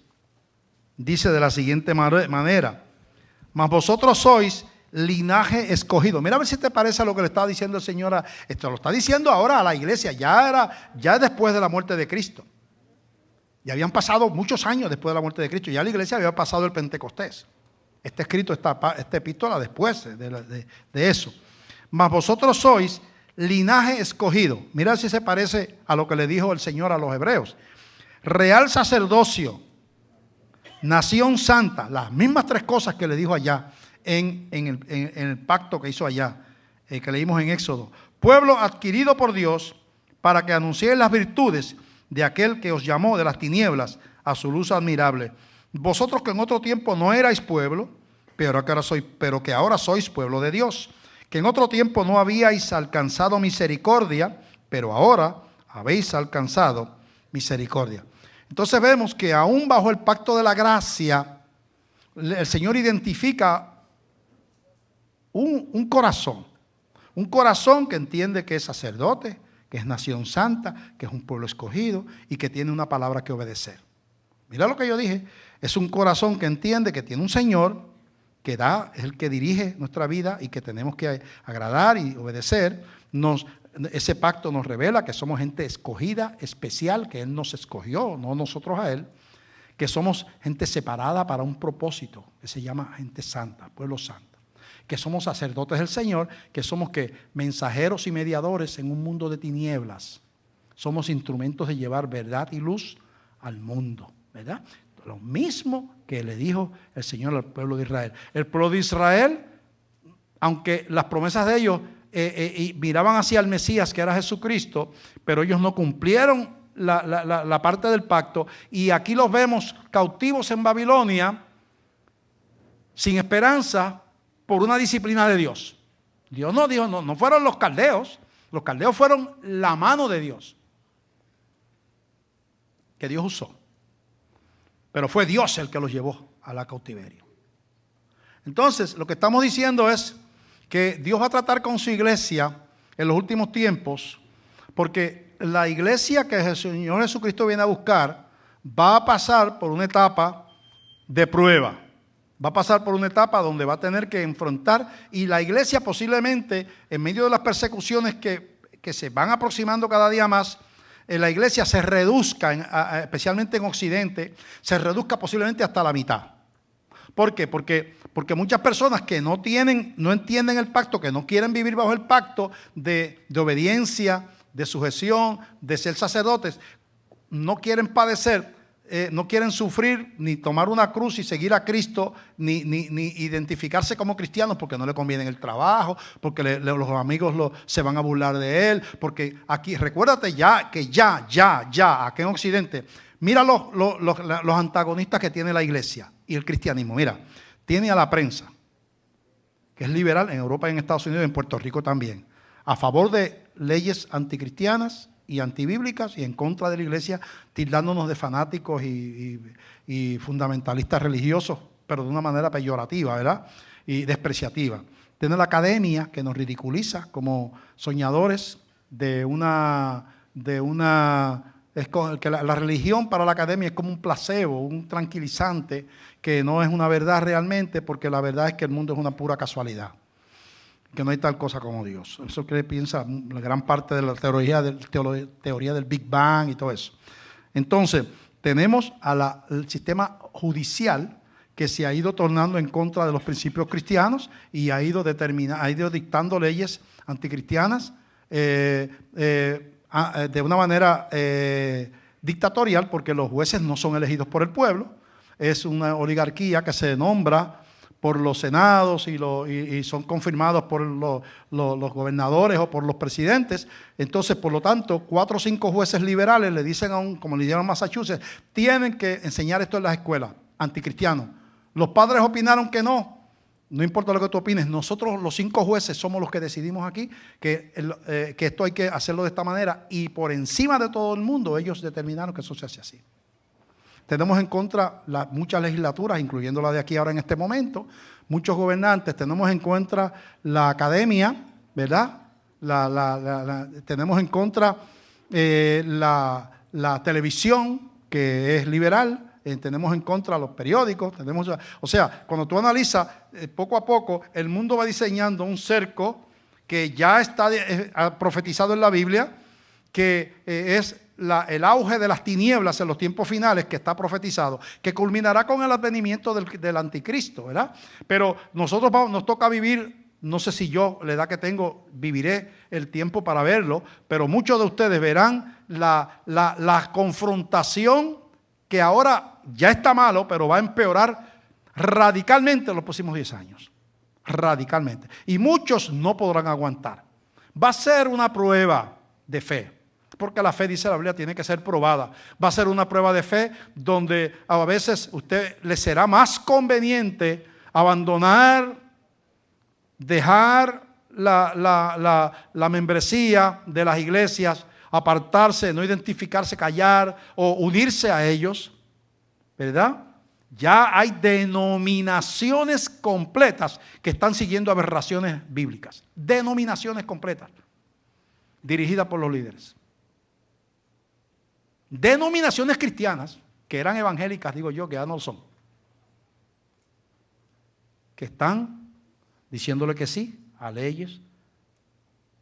dice de la siguiente manera, mas vosotros sois linaje escogido. Mira a ver si te parece a lo que le estaba diciendo el Señor. Esto lo está diciendo ahora a la iglesia, ya después de la muerte de Cristo. Ya habían pasado muchos años después de la muerte de Cristo, ya la iglesia había pasado el Pentecostés. Está escrito esta epístola después de eso. Mas vosotros sois linaje escogido. Mira si se parece a lo que le dijo el Señor a los hebreos. Real sacerdocio, nación santa, las mismas tres cosas que le dijo allá en el pacto que hizo allá, que leímos en Éxodo. Pueblo adquirido por Dios para que anunciéis las virtudes de aquel que os llamó de las tinieblas a su luz admirable. Vosotros que en otro tiempo no erais pueblo, pero que ahora sois pueblo de Dios, que en otro tiempo no habíais alcanzado misericordia, pero ahora habéis alcanzado misericordia. Entonces vemos que aún bajo el pacto de la gracia, el Señor identifica un corazón que entiende que es sacerdote, que es nación santa, que es un pueblo escogido y que tiene una palabra que obedecer. Mira lo que yo dije, es un corazón que entiende que tiene un Señor que es el que dirige nuestra vida y que tenemos que agradar y obedecer. Ese pacto nos revela que somos gente escogida, especial, que Él nos escogió, no nosotros a Él, que somos gente separada para un propósito, que se llama gente santa, pueblo santo, que somos sacerdotes del Señor, que somos mensajeros y mediadores en un mundo de tinieblas, somos instrumentos de llevar verdad y luz al mundo, ¿verdad? Lo mismo que le dijo el Señor al pueblo de Israel. El pueblo de Israel, aunque las promesas de ellos miraban hacia el Mesías, que era Jesucristo, pero ellos no cumplieron la parte del pacto, y aquí los vemos cautivos en Babilonia, sin esperanza, por una disciplina de Dios. Dios no dijo, no fueron los caldeos fueron la mano de Dios, que Dios usó, pero fue Dios el que los llevó a la cautiverio. Entonces, lo que estamos diciendo es que Dios va a tratar con su iglesia en los últimos tiempos, porque la iglesia que el Señor Jesucristo viene a buscar va a pasar por una etapa de prueba. Va a pasar por una etapa donde va a tener que enfrentar, y la iglesia posiblemente, en medio de las persecuciones que se van aproximando cada día más, la iglesia se reduzca, especialmente en Occidente, se reduzca posiblemente hasta la mitad. ¿Por qué? Porque muchas personas que no entienden el pacto, que no quieren vivir bajo el pacto de obediencia, de sujeción, de ser sacerdotes, no quieren padecer, no quieren sufrir, ni tomar una cruz y seguir a Cristo, ni identificarse como cristianos, porque no le conviene el trabajo, porque los amigos se van a burlar de él, porque aquí, recuérdate aquí en Occidente, mira los antagonistas que tiene la iglesia y el cristianismo. Mira, tiene a la prensa, que es liberal en Europa y en Estados Unidos y en Puerto Rico también, a favor de leyes anticristianas y antibíblicas, y en contra de la iglesia, tildándonos de fanáticos y fundamentalistas religiosos, pero de una manera peyorativa, ¿verdad? Y despreciativa. Tiene la academia, que nos ridiculiza como soñadores que la religión para la academia es como un placebo, un tranquilizante, que no es una verdad realmente, porque la verdad es que el mundo es una pura casualidad, que no hay tal cosa como Dios. Eso que piensa la gran parte de la teoría del Big Bang y todo eso. Entonces, tenemos el sistema judicial que se ha ido tornando en contra de los principios cristianos y ha ido dictando leyes anticristianas de una manera dictatorial, porque los jueces no son elegidos por el pueblo, es una oligarquía que se nombra por los senados y son confirmados por los gobernadores o por los presidentes. Entonces, por lo tanto, 4 o 5 jueces liberales le dicen como le dijeron en Massachusetts, tienen que enseñar esto en las escuelas, anticristianos. Los padres opinaron que no importa lo que tú opines, nosotros los 5 jueces somos los que decidimos aquí que esto hay que hacerlo de esta manera, y por encima de todo el mundo ellos determinaron que eso se hace así. Tenemos en contra muchas legislaturas, incluyendo la de aquí ahora en este momento, muchos gobernantes, tenemos en contra la academia, ¿verdad? Tenemos en contra la televisión, que es liberal, tenemos en contra los periódicos, o sea, cuando tú analizas, poco a poco el mundo va diseñando un cerco que ya está profetizado en la Biblia, que es el auge de las tinieblas en los tiempos finales, que está profetizado, que culminará con el advenimiento del anticristo, ¿verdad? Pero nosotros nos toca vivir, no sé si yo, la edad que tengo, viviré el tiempo para verlo, pero muchos de ustedes verán la confrontación, que ahora ya está malo, pero va a empeorar radicalmente en los próximos 10 años. Radicalmente. Y muchos no podrán aguantar. Va a ser una prueba de fe, porque la fe, dice la Biblia, tiene que ser probada. Va a ser una prueba de fe donde a veces usted le será más conveniente abandonar, dejar la membresía de las iglesias, apartarse, no identificarse, callar o unirse a ellos, ¿verdad? Ya hay denominaciones completas que están siguiendo aberraciones bíblicas. Denominaciones completas, dirigidas por los líderes. Denominaciones cristianas, que eran evangélicas, digo yo, que ya no son, que están diciéndole que sí a leyes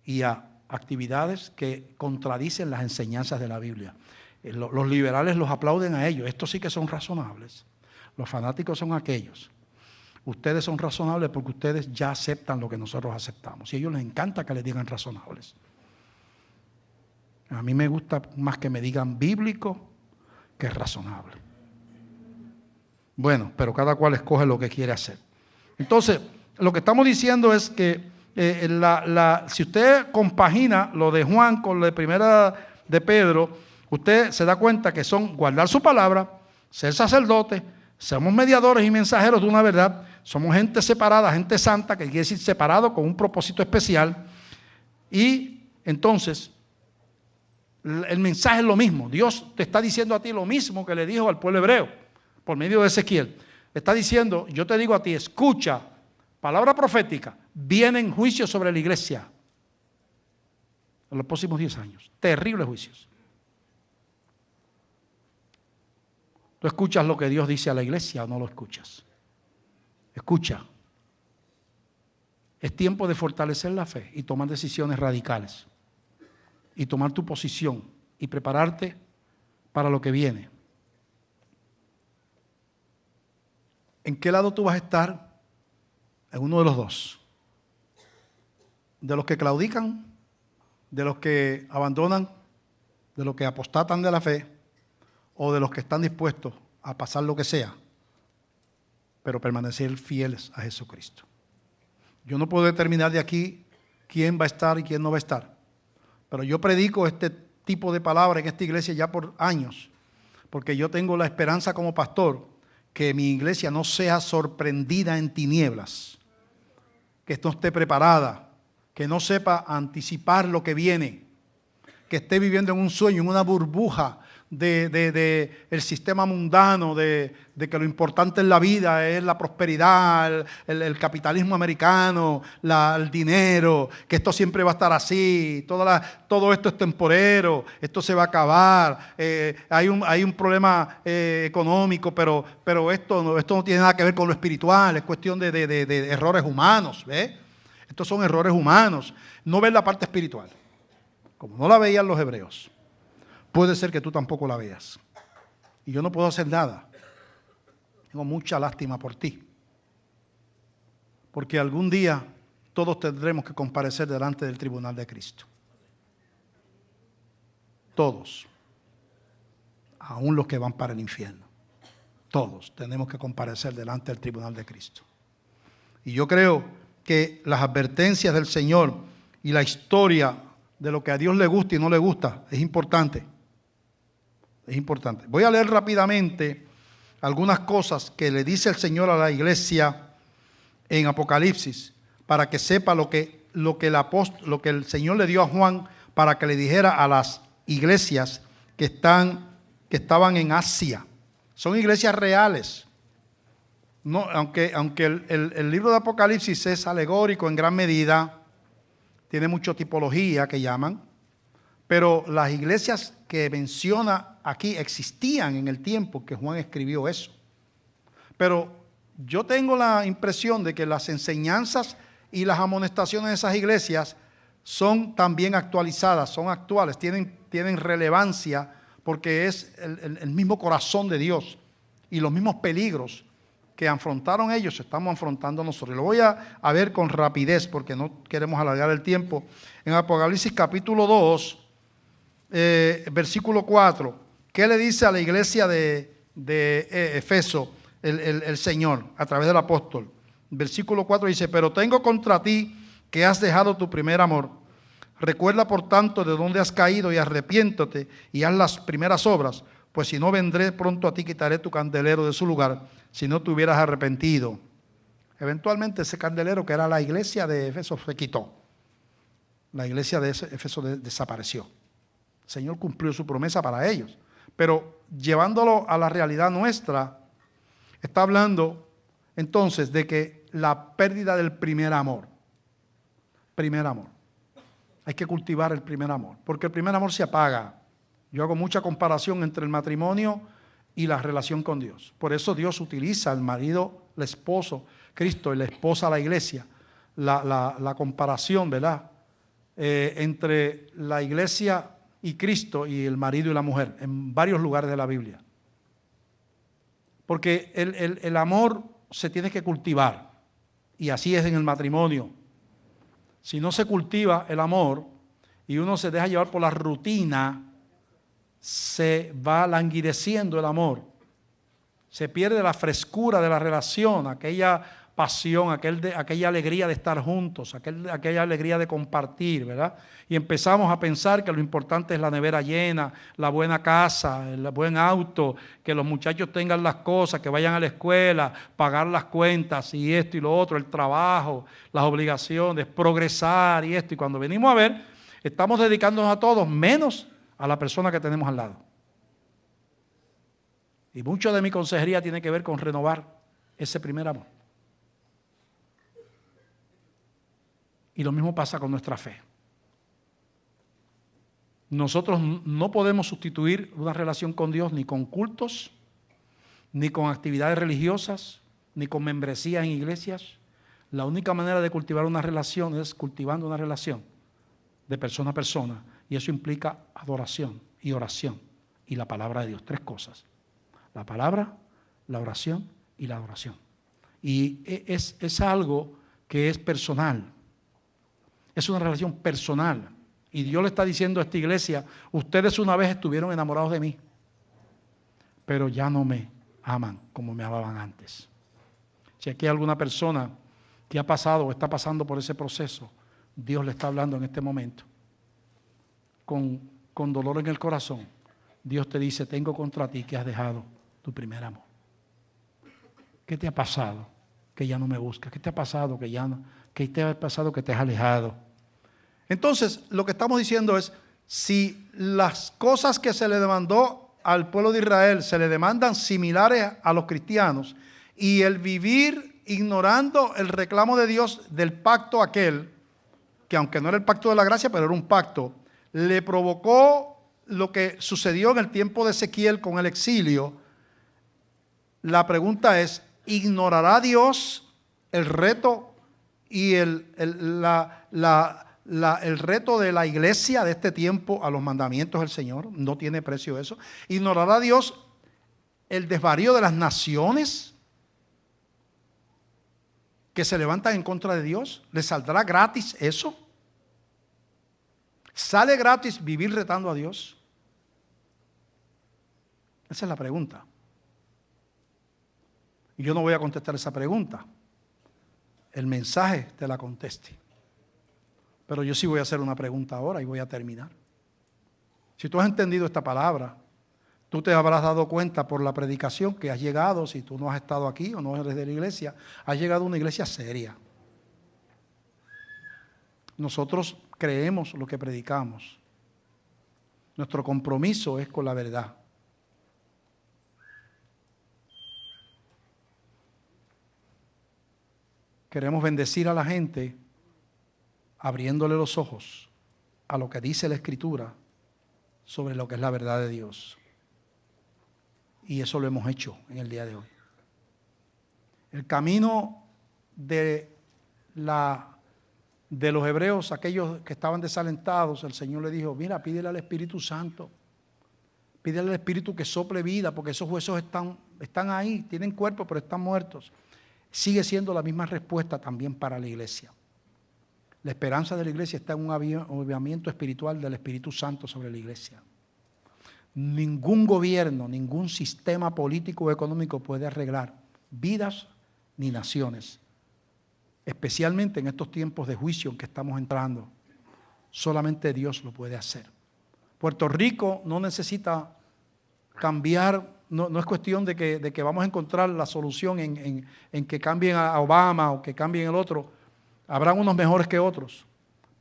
y a actividades que contradicen las enseñanzas de la Biblia. Los liberales los aplauden a ellos. Estos sí que son razonables. Los fanáticos son aquellos. Ustedes son razonables porque ustedes ya aceptan lo que nosotros aceptamos. Y a ellos les encanta que les digan razonables. A mí me gusta más que me digan bíblico que razonable. Bueno, pero cada cual escoge lo que quiere hacer. Entonces, lo que estamos diciendo es que si usted compagina lo de Juan con lo de primera de Pedro, usted se da cuenta que son guardar su palabra, ser sacerdote, somos mediadores y mensajeros de una verdad, somos gente separada, gente santa, que quiere decir separado con un propósito especial. Y entonces, el mensaje es lo mismo. Dios te está diciendo a ti lo mismo que le dijo al pueblo hebreo por medio de Ezequiel. Está diciendo, yo te digo a ti, escucha, palabra profética, vienen juicios sobre la iglesia en los próximos 10 años. Terribles juicios. ¿Tú escuchas lo que Dios dice a la iglesia o no lo escuchas? Escucha. Es tiempo de fortalecer la fe y tomar decisiones radicales. Y tomar tu posición y prepararte para lo que viene. ¿En qué lado tú vas a estar? En uno de los dos. De los que claudican, de los que abandonan, de los que apostatan de la fe, o de los que están dispuestos a pasar lo que sea, pero permanecer fieles a Jesucristo. Yo no puedo determinar de aquí quién va a estar y quién no va a estar, pero yo predico este tipo de palabra en esta iglesia ya por años, porque yo tengo la esperanza como pastor que mi iglesia no sea sorprendida en tinieblas, que no esté preparada, que no sepa anticipar lo que viene, que esté viviendo en un sueño, en una burbuja de el sistema mundano, de que lo importante en la vida es la prosperidad, el capitalismo americano, el dinero, que esto siempre va a estar así, todo esto es temporero, esto se va a acabar, hay un problema económico, pero esto no tiene nada que ver con lo espiritual, es cuestión de errores humanos, ¿ves? Estos son errores humanos, no ven la parte espiritual, como no la veían los hebreos. Puede ser que tú tampoco la veas. Y yo no puedo hacer nada. Tengo mucha lástima por ti. Porque algún día todos tendremos que comparecer delante del tribunal de Cristo. Todos. Aún los que van para el infierno. Todos tenemos que comparecer delante del tribunal de Cristo. Y yo creo que las advertencias del Señor y la historia de lo que a Dios le gusta y no le gusta es importante. Es importante. Voy a leer rápidamente algunas cosas que le dice el Señor a la iglesia en Apocalipsis para que sepa lo que el Señor le dio a Juan para que le dijera a las iglesias que estaban en Asia. Son iglesias reales. No, aunque el libro de Apocalipsis es alegórico en gran medida, tiene mucha tipología que llaman, pero las iglesias que menciona aquí existían en el tiempo que Juan escribió eso. Pero yo tengo la impresión de que las enseñanzas y las amonestaciones de esas iglesias son también actualizadas, son actuales, tienen relevancia porque es el mismo corazón de Dios y los mismos peligros que afrontaron ellos estamos afrontando nosotros. Lo voy a ver con rapidez porque no queremos alargar el tiempo. En Apocalipsis capítulo 2, versículo 4, ¿qué le dice a la iglesia de Efeso el Señor a través del apóstol? Versículo 4 dice, pero tengo contra ti que has dejado tu primer amor. Recuerda por tanto de dónde has caído y arrepiéntate y haz las primeras obras, pues si no vendré pronto a ti, quitaré tu candelero de su lugar, si no te hubieras arrepentido. Eventualmente ese candelero que era la iglesia de Efeso se quitó. La iglesia de Efeso desapareció. El Señor cumplió su promesa para ellos. Pero llevándolo a la realidad nuestra, está hablando entonces de que la pérdida del primer amor. Primer amor. Hay que cultivar el primer amor, porque el primer amor se apaga. Yo hago mucha comparación entre el matrimonio y la relación con Dios. Por eso Dios utiliza al marido, el esposo, Cristo, y la esposa, la iglesia. La comparación, ¿verdad? Entre la iglesia y Cristo y el marido y la mujer, en varios lugares de la Biblia. Porque el amor se tiene que cultivar, y así es en el matrimonio. Si no se cultiva el amor y uno se deja llevar por la rutina, se va languideciendo el amor Se pierde la frescura de la relación, aquella pasión, aquella alegría de estar juntos, aquella alegría de compartir, ¿verdad? Y empezamos a pensar que lo importante es la nevera llena, la buena casa, el buen auto, que los muchachos tengan las cosas, que vayan a la escuela, pagar las cuentas y esto y lo otro, el trabajo, las obligaciones, progresar y esto. Y cuando venimos a ver, estamos dedicándonos a todos, menos a la persona que tenemos al lado. Y mucho de mi consejería tiene que ver con renovar ese primer amor. Y lo mismo pasa con nuestra fe. Nosotros no podemos sustituir una relación con Dios ni con cultos, ni con actividades religiosas, ni con membresías en iglesias. La única manera de cultivar una relación es cultivando una relación de persona a persona. Y eso implica adoración y oración y la palabra de Dios. 3 cosas. La palabra, la oración y la adoración. Y es algo que es personal. Es una relación personal. Y Dios le está diciendo a esta iglesia, ustedes una vez estuvieron enamorados de mí, pero ya no me aman como me amaban antes. Si aquí hay alguna persona que ha pasado o está pasando por ese proceso, Dios le está hablando en este momento. Con dolor en el corazón, Dios te dice, tengo contra ti que has dejado tu primer amor. ¿Qué te ha pasado que ya no me buscas? ¿Qué te ha pasado ¿Qué te ha pasado que te has alejado? Entonces, lo que estamos diciendo es, si las cosas que se le demandó al pueblo de Israel se le demandan similares a los cristianos, y el vivir ignorando el reclamo de Dios del pacto aquel, que aunque no era el pacto de la gracia, pero era un pacto, le provocó lo que sucedió en el tiempo de Ezequiel con el exilio. La pregunta es, ¿ignorará Dios el reto y el reto de la iglesia de este tiempo a los mandamientos del Señor? No tiene precio eso. ¿Ignorará Dios el desvarío de las naciones que se levantan en contra de Dios? ¿Le saldrá gratis eso? ¿Sale gratis vivir retando a Dios? Esa es la pregunta. Y yo no voy a contestar esa pregunta. El mensaje te la conteste. Pero yo sí voy a hacer una pregunta ahora y voy a terminar. Si tú has entendido esta palabra, tú te habrás dado cuenta por la predicación que has llegado, si tú no has estado aquí o no eres de la iglesia, has llegado a una iglesia seria. Nosotros creemos lo que predicamos. Nuestro compromiso es con la verdad. Queremos bendecir a la gente abriéndole los ojos a lo que dice la Escritura sobre lo que es la verdad de Dios. Y eso lo hemos hecho en el día de hoy. El camino de los hebreos, aquellos que estaban desalentados, el Señor le dijo, mira, pídele al Espíritu Santo, pídele al Espíritu que sople vida, porque esos huesos están ahí, tienen cuerpo, pero están muertos. Sigue siendo la misma respuesta también para la iglesia. La esperanza de la iglesia está en un avivamiento espiritual del Espíritu Santo sobre la iglesia. Ningún gobierno, ningún sistema político o económico puede arreglar vidas ni naciones, especialmente en estos tiempos de juicio en que estamos entrando. Solamente Dios lo puede hacer. Puerto Rico no necesita cambiar, no es cuestión de que vamos a encontrar la solución en que cambien a Obama o que cambien el otro. Habrán unos mejores que otros,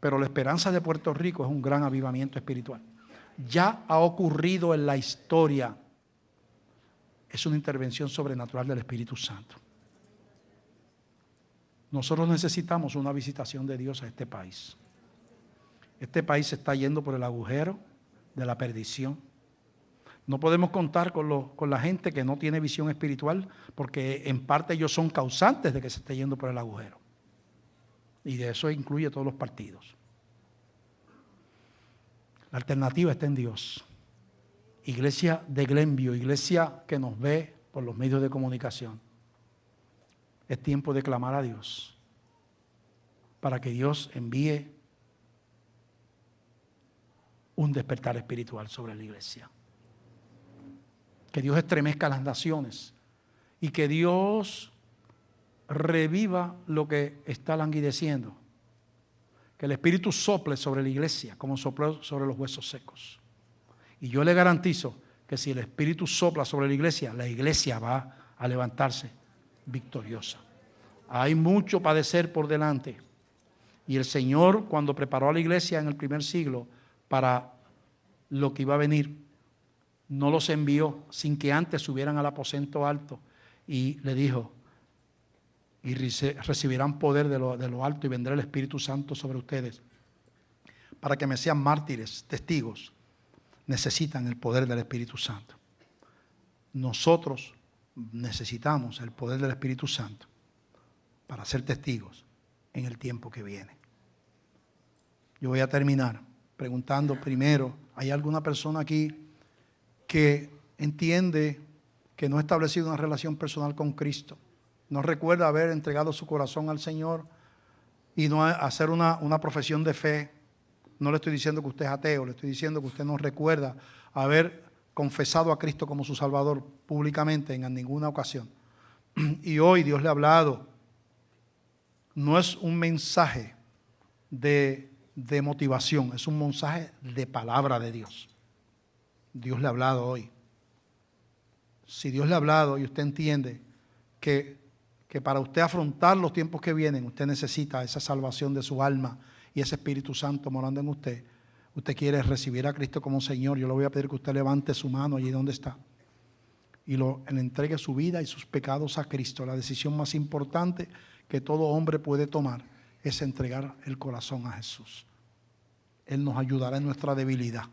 pero la esperanza de Puerto Rico es un gran avivamiento espiritual. Ya ha ocurrido en la historia. Es una intervención sobrenatural del Espíritu Santo. Nosotros necesitamos una visitación de Dios a este país. Este país se está yendo por el agujero de la perdición. No podemos contar con la gente que no tiene visión espiritual, porque en parte ellos son causantes de que se esté yendo por el agujero. Y de eso incluye todos los partidos. La alternativa está en Dios. Iglesia de Glenview, iglesia que nos ve por los medios de comunicación. Es tiempo de clamar a Dios para que Dios envíe un despertar espiritual sobre la iglesia. Que Dios estremezca a las naciones y que Dios reviva lo que está languideciendo. Que el Espíritu sople sobre la iglesia como sopló sobre los huesos secos. Y yo le garantizo que si el Espíritu sopla sobre la iglesia va a levantarse victoriosa. Hay mucho padecer por delante. Y el Señor, cuando preparó a la iglesia en el primer siglo para lo que iba a venir, no los envió sin que antes subieran al aposento alto. Y le dijo, y recibirán poder de lo alto y vendrá el Espíritu Santo sobre ustedes para que me sean mártires, testigos. Necesitan el poder del Espíritu Santo. Nosotros necesitamos el poder del Espíritu Santo para ser testigos en el tiempo que viene. Yo voy a terminar preguntando primero, ¿hay alguna persona aquí que entiende que no ha establecido una relación personal con Cristo? No recuerda haber entregado su corazón al Señor y no hacer una profesión de fe. No le estoy diciendo que usted es ateo, le estoy diciendo que usted no recuerda haber confesado a Cristo como su Salvador públicamente en ninguna ocasión. Y hoy Dios le ha hablado. No es un mensaje de motivación, es un mensaje de palabra de Dios. Dios le ha hablado hoy. Si Dios le ha hablado y usted entiende que para usted afrontar los tiempos que vienen, usted necesita esa salvación de su alma y ese Espíritu Santo morando en usted. Usted quiere recibir a Cristo como Señor. Yo le voy a pedir que usted levante su mano allí donde está y le entregue su vida y sus pecados a Cristo. La decisión más importante que todo hombre puede tomar es entregar el corazón a Jesús. Él nos ayudará en nuestra debilidad.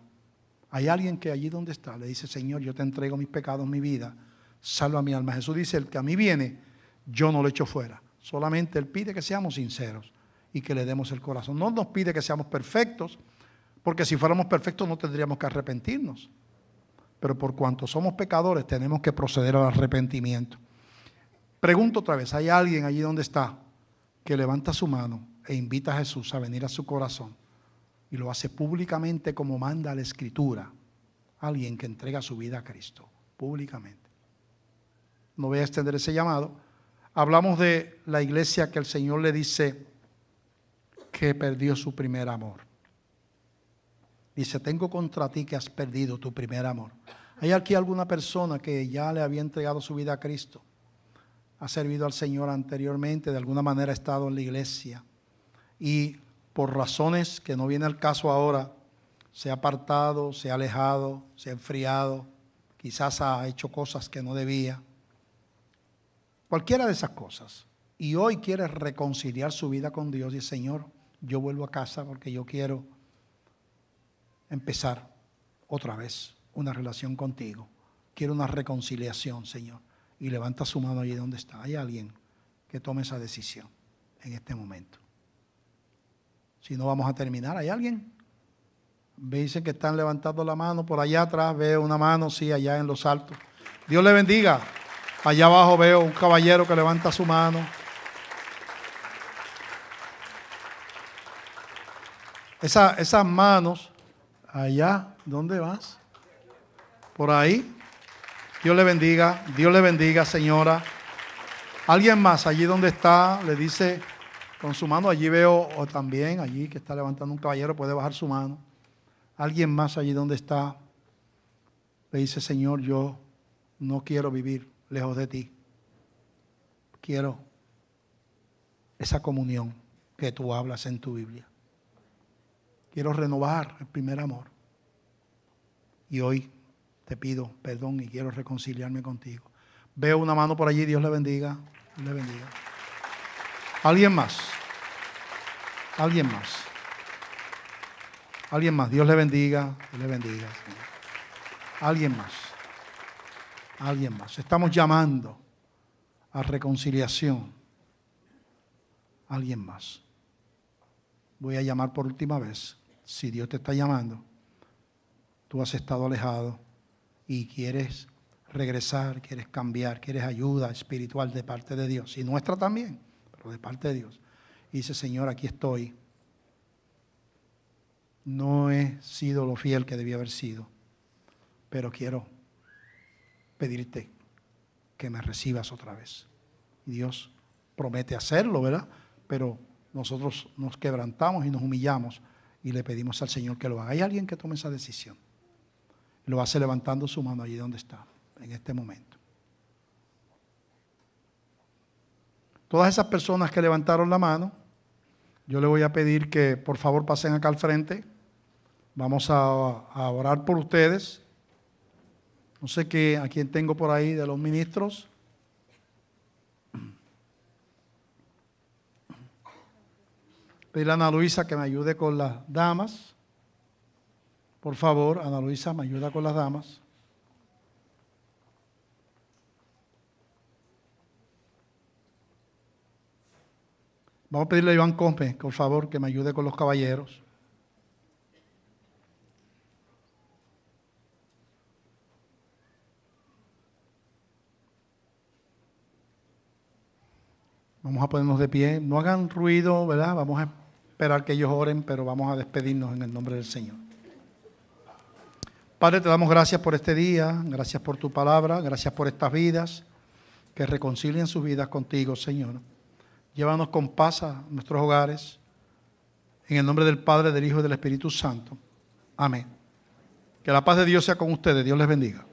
Hay alguien que allí donde está le dice, Señor, yo te entrego mis pecados, mi vida, salva mi alma. Jesús dice, el que a mí viene, yo no lo echo fuera. Solamente Él pide que seamos sinceros y que le demos el corazón. No nos pide que seamos perfectos, porque si fuéramos perfectos no tendríamos que arrepentirnos. Pero por cuanto somos pecadores, tenemos que proceder al arrepentimiento. Pregunto otra vez, ¿hay alguien allí donde está que levanta su mano e invita a Jesús a venir a su corazón y lo hace públicamente como manda la Escritura? Alguien que entrega su vida a Cristo, públicamente. No voy a extender ese llamado. Hablamos de la iglesia que el Señor le dice que perdió su primer amor. Dice, tengo contra ti que has perdido tu primer amor. ¿Hay aquí alguna persona que ya le había entregado su vida a Cristo? Ha servido al Señor anteriormente, de alguna manera ha estado en la iglesia y por razones que no viene al caso ahora, se ha apartado, se ha alejado, se ha enfriado, quizás ha hecho cosas que no debía. Cualquiera de esas cosas. Y hoy quiere reconciliar su vida con Dios y Señor, yo vuelvo a casa porque yo quiero empezar otra vez una relación contigo. Quiero una reconciliación, Señor. Y levanta su mano allí donde está. Hay alguien que tome esa decisión en este momento. Si no, vamos a terminar. ¿Hay alguien? Me dicen que están levantando la mano. Por allá atrás veo una mano, sí, allá en los altos. Dios le bendiga. Allá abajo veo un caballero que levanta su mano. Esas manos, allá, ¿dónde vas? Por ahí. Dios le bendiga, señora. Alguien más, allí donde está, le dice con su mano, allí veo o también, allí que está levantando un caballero, puede bajar su mano. Alguien más allí donde está, le dice, Señor, yo no quiero vivir lejos de ti. Quiero esa comunión que tú hablas en tu Biblia. Quiero renovar el primer amor. Y hoy te pido perdón y quiero reconciliarme contigo. Veo una mano por allí, Dios le bendiga. Dios le bendiga. ¿Alguien más? ¿Alguien más? ¿Alguien más? Dios le bendiga. Dios le bendiga. ¿Alguien más? ¿Alguien más? Estamos llamando a reconciliación. ¿Alguien más? Voy a llamar por última vez. Si Dios te está llamando, tú has estado alejado y quieres regresar, quieres cambiar, quieres ayuda espiritual de parte de Dios, y nuestra también, pero de parte de Dios. Y dice, Señor, aquí estoy. No he sido lo fiel que debía haber sido, pero quiero pedirte que me recibas otra vez. Y Dios promete hacerlo, ¿verdad? Pero nosotros nos quebrantamos y nos humillamos y le pedimos al Señor que lo haga. Hay alguien que tome esa decisión. Lo hace levantando su mano allí donde está, en este momento. Todas esas personas que levantaron la mano, yo le voy a pedir que por favor pasen acá al frente. Vamos a orar por ustedes. No sé a quién tengo por ahí de los ministros. Pedirle a Ana Luisa que me ayude con las damas. Por favor, Ana Luisa, me ayuda con las damas. Vamos a pedirle a Iván Cosme, por favor, que me ayude con los caballeros. Vamos a ponernos de pie. No hagan ruido, ¿verdad? Vamos a esperar que ellos oren, pero vamos a despedirnos en el nombre del Señor. Padre, te damos gracias por este día, gracias por tu palabra, gracias por estas vidas que reconcilien sus vidas contigo, Señor. Llévanos con paz a nuestros hogares. En el nombre del Padre, del Hijo y del Espíritu Santo. Amén. Que la paz de Dios sea con ustedes. Dios les bendiga.